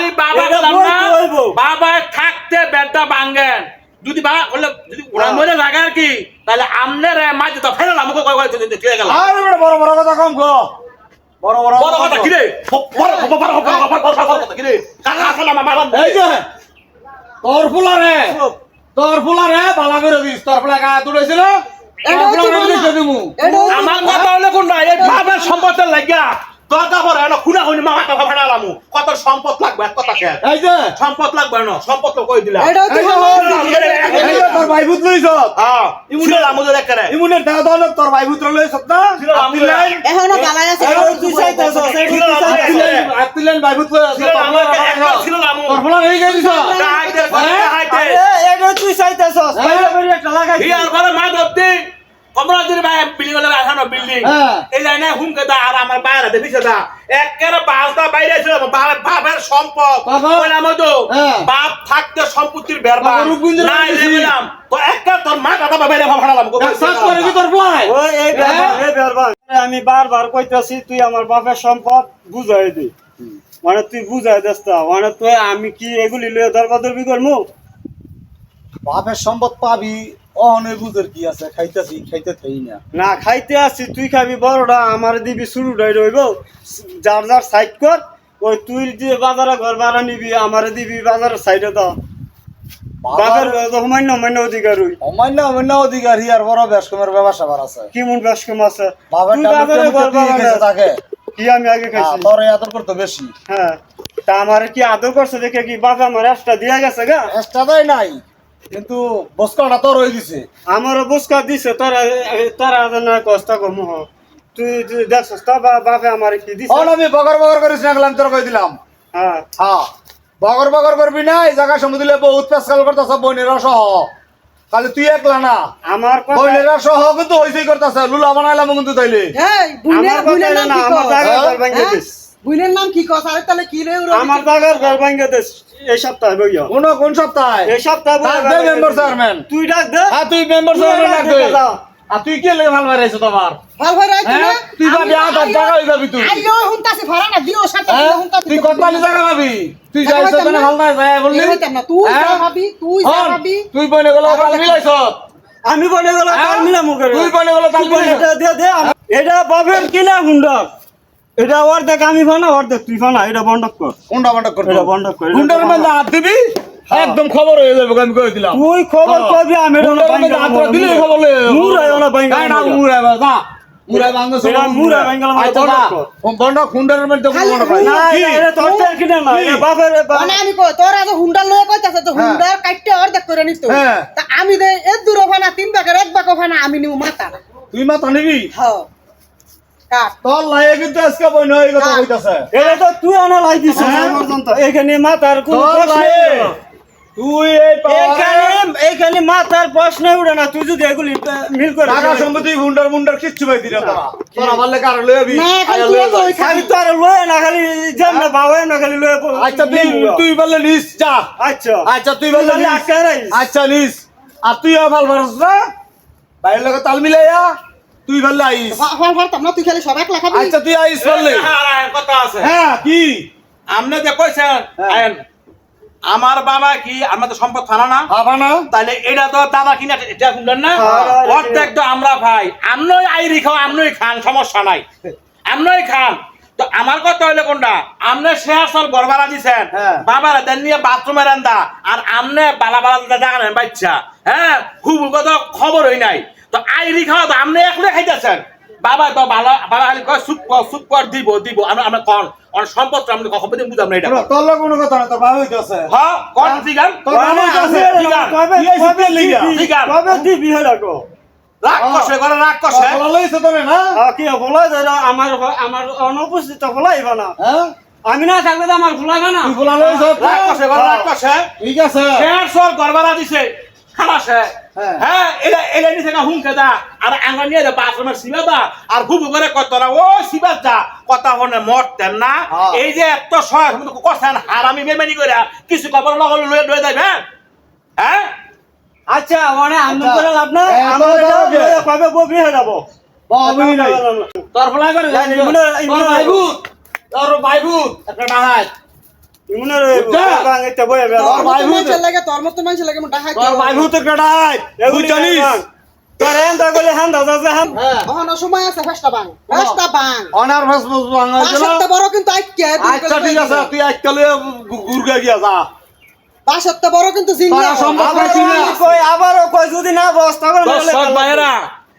আমি বাবা বললাম না বাবা থাকতে বেটা ভাঙেন যদি বাবা বললে যদি ওরা মরে লাগে আর কি তাহলে আমনের মাঝে তো ফেলে আমাকে চলে গেল আরে বড় বড় কথা কম গো বড় বড় বড় কথা কি রে বড় কথা কি রে কাকা আসলে মামা এই যে তোর ফুলারে বালা করে দিস তোর ফুলা গা তুলেছিল আমার কথা হলে কোন না এই বাবার সম্পদের লাগিয়া দরকার পড়ে না খুনা হইনি মামা কথা ফাটালামু কত সম্পদ লাগবে এক কথা কে এই যে সম্পদ লাগবে না সম্পদ তো কই দিলা তোর ভাই ভূত লইছ হ্যাঁ ইমুনের আমুদের একরে ইমুনের দাও দাও তোর ভাই ভূত লইছ না এখনো বালাই আছে তুই চাইতাছ আত্তিলেন ভাই ভূত লইছ তোর ফুলা হয়ে গেছিস এটা তুই চাইতাছ বাইরে বাইরে একটা লাগাই হিয়ার ঘরে মা দত্তি 15 দিন ভাই বিল্ডিং হলে আসানো বিল্ডিং এই লাইনে হুমকে দা আর আমার বাইরে দেখিছে দা একের বাসটা বাইরে ছিল বাবার সম্পদ কইলাম তো বাপ থাকতে সম্পত্তির বেরবা নাই দিলাম তো একের তোর মা কথা বাইরে ফাড়ালাম সাস করে কি তোর ফ্লাই ওই এই বেরবা আমি বারবার কইতাছি তুই আমার বাপের সম্পদ বুঝাই দে মানে তুই বুঝাই দেস না মানে তুই আমি কি এগুলি লয়ে দরবাদরবি করমু বাপের সম্পদ পাবি অহনে বুঝের কি আছে খাইতাছি খাইতে থাই না না খাইতে আসি তুই খাবি বড়টা আমার দিবি শুরুটাই রইব যার যার সাইড কর ওই তুই যে বাজারে ঘর ভাড়া নিবি আমারে দিবি বাজারের সাইডে দাও বাজার অমান্য অধিকার হই অমান্য অধিকার হিয়ার বড় বেশকমের ব্যবসা বার আছে কি মন বেশকম আছে বাবার তুই বাজারে ঘর ভাড়া থাকে কি আমি আগে খাইছি তোর আদর করতে বেশি হ্যাঁ তা আমারে কি আদর করছে দেখে কি বাবা আমার একটা দিয়া গেছে গা এক্সট্রা দেয় নাই কিন্তু বস্কাটা তোর হয়ে দিছে আমারও বুঝকা দিছে তারা না কষ্ট কম তুই দেখছিস তা বাপে আমার কি দিছে আমি বগর করিস না গেলাম তোর কই দিলাম হ্যাঁ হ্যাঁ বগর করবি না এই জায়গা সমুদ্রে বহুত পেশকাল করতেছ বইনেরা সহ খালি তুই একলা না আমার কথা বইনেরা সহ কিন্তু হইছেই করতেছ লুলা বানাইলাম কিন্তু তাইলে আমার বুইনের নাম কি কস আরে তাহলে কি রে আমার জায়গার ঘর ভাঙে দেশ এই সপ্তাহে বইয়া কোন সপ্তাহে এই সপ্তাহে মেম্বার চেয়ারম্যান তুই ডাক দে হ্যাঁ তুই মেম্বার চেয়ারম্যান ডাক দে আর তুই কি লাগে ভাল মারাইছ তোমার ভাল ভাই রাইছো না তুই যাবি আট টাকা হই যাবি তুই আইও হুনতাছে ভাড়া না দিও সাথে হুনতাছে তুই কতখানি জায়গা পাবি তুই যাইছ কেন ভাল না যায় বললি না তুই যাবি তুই বনে গেল ভাল মিলাইছ আমি বনে গেল কাল মিলা মুখে তুই বনে গেল কাল এটা দে দে এটা বাপের কিনা হুন্ডা এটা অর্ধেক আমি ফানা অর্ধেক তুই ফানা এটা বন্ধক কর কোনটা বন্ধক কর এটা বন্ধক কর হুন্ডার মধ্যে হাত দিবি একদম খবর হয়ে যাবে আমি কই দিলাম তুই খবর কবি আমি হুন্ডার মধ্যে হাত দিলে খবর লয়ে মুরাই ওনা বাইঙ্গা না মুরাই বাবা মুরাই বাঙ্গা সব মুরাই বাঙ্গা বন্ধক হুন্ডার মধ্যে বন্ধক হয় না এটা তোর কিনা না এটা বাপের মানে আমি কই তোর আজ হুন্ডা লয়ে কইতাছে তো হুন্ডার কাটতে অর্ধেক করে নিত তা আমি দে এক দূর ফানা তিন ভাগের এক ভাগ ফানা আমি নিউ মাথা তুই মাথা নিবি হ্যাঁ কাট তোর লাগে কিন্তু আজকে বই নয় কথা কইতাছে এটা তো তুই আনা লাই দিছ পর্যন্ত এখানে মাথার কোন প্রশ্ন তুই এইখানে মাথার প্রশ্ন উঠে না তুই যদি এগুলি মিল করে টাকা সম্পত্তি মুন্ডার কিচ্ছু পাই দিরা তোরা ভালো কার লয়ে আবি না খালি তো আর লয়ে না খালি জান না বাবা না খালি লয়ে আচ্ছা তুই বললে নিস যা আচ্ছা তুই বললে আচ্ছা নিস আর তুই ভাল ভারস না বাইরের লগে তাল মিলাইয়া তুই বললে আইস হল হল তোমরা তুই খালি সব এক লাখ খাবি আচ্ছা তুই আইস বললে কথা আছে হ্যাঁ কি আমনে যে কইছেন আইন আমার বাবা কি আমরা তো সম্পদ থানা না বাবা না তাহলে এটা তো দাদা কিনা এটা শুনলেন না অর্ধেক তো আমরা ভাই আমনই আইরি খাও আমনই খান সমস্যা নাই আমনই খান তো আমার কথা হইলে কোনটা আমনে শেয়ার সব গড়বাড়া দিছেন বাবার দেন নিয়ে বাথরুমে রান্দা আর আমনে বালা জায়গা নেন বাচ্চা হ্যাঁ খুব কত খবর হই নাই তো আইরি খাওয়া তো আমনে একলে খাইতেছেন বাবা তো বাবা খালি কয় সুপ কর দিব আমরা কোন অন সম্পদ আমরা কখন দিন বুঝাম না এটা তোর লগে কোনো কথা না তোর বাবা হইতাছে হ্যাঁ কোন ঠিকান তোর বাবা হইতাছে ঠিকান কবে দিবি হলাকো রাগ কষে বলাইছ তোরে না কি বলা যায় আমার অনুপস্থিত বলাইবা না আমি না থাকলে তো আমার ভুলাইবা না তুই বলাইছ রাগ কষে ঠিক আছে শেয়ার সর গড়বাড়া দিছে খালাসে হ্যাঁ এলা নিছে না হুমকে দা আর আঙ্গা নিয়ে দা বাথরুমের সিবা দা আর গুবু করে কতরা ও সিবা দা কথা হনে মরতেন না এই যে এত সয় তুমি কছেন হারামি বেমানি কইরা কিছু খবর লয়ে যাইবে হ্যাঁ আচ্ছা মানে আমি করে লাভ না আমরা কবে ববি হয়ে যাব ববি নাই তোর ফলাই করে তোর ভাইবু একটা ডাহাত ইমনের ওই বুঝছা? বাঙাইতে বয়ে বেড়া তোর ভাই ভূত। তোর মতো মানুষের লাগে মোটা খাই তোর ভাই ভূত কেডাই তুই জানিস তোর এন্তা গলে হান দাদা যা হান ওখানে সময় আছে ফেস্টা বাং অনার ফেসবুক বাংলাদেশ বাসাতে বড় কিন্তু আইকে আচ্ছা ঠিক আছে তুই আজকাল গুরগা গিয়া যা বাসাতে বড় কিন্তু জিঙ্গা তারা সম্ভব আবার পাইছি না। কই আবারও কই যদি না বস তখন দর্শক ভাইয়েরা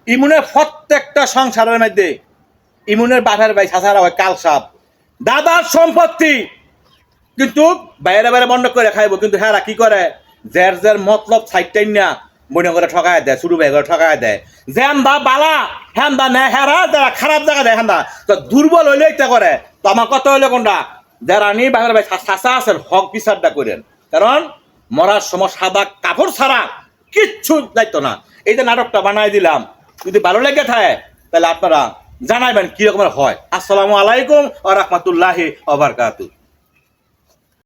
ইমুনের প্রত্যেকটা সংসারের মধ্যে ইমুনের বাপের ভাই সাসারা হয় কাল সাপ দাদার সম্পত্তি কিন্তু বাইরে বাইরে বন্ধ করে খাইবো কিন্তু হ্যাঁ কি করে জের মতলব সাইডটাই না মনে করে ঠকায় দেয় শুরু ভাই করে ঠকায় দেয় জ্যাম বা বালা হ্যান দা নে হেরা যারা খারাপ জায়গা দেয় হ্যান দা তো দুর্বল হইলে এটা করে তো আমার কত হইলে কোনটা যারা নি বাপের ভাই সাসা আছেন হক বিচারটা করেন কারণ মরার সময় সাদা কাপড় ছাড়া কিচ্ছু দায়িত্ব না এই যে নাটকটা বানাই দিলাম যদি ভালো লেগে থাকে তাহলে আপনারা জানাইবেন কিরকমের হয়। আসসালামু আলাইকুম ওয়া রাহমাতুল্লাহি ওয়া বারাকাতুহু।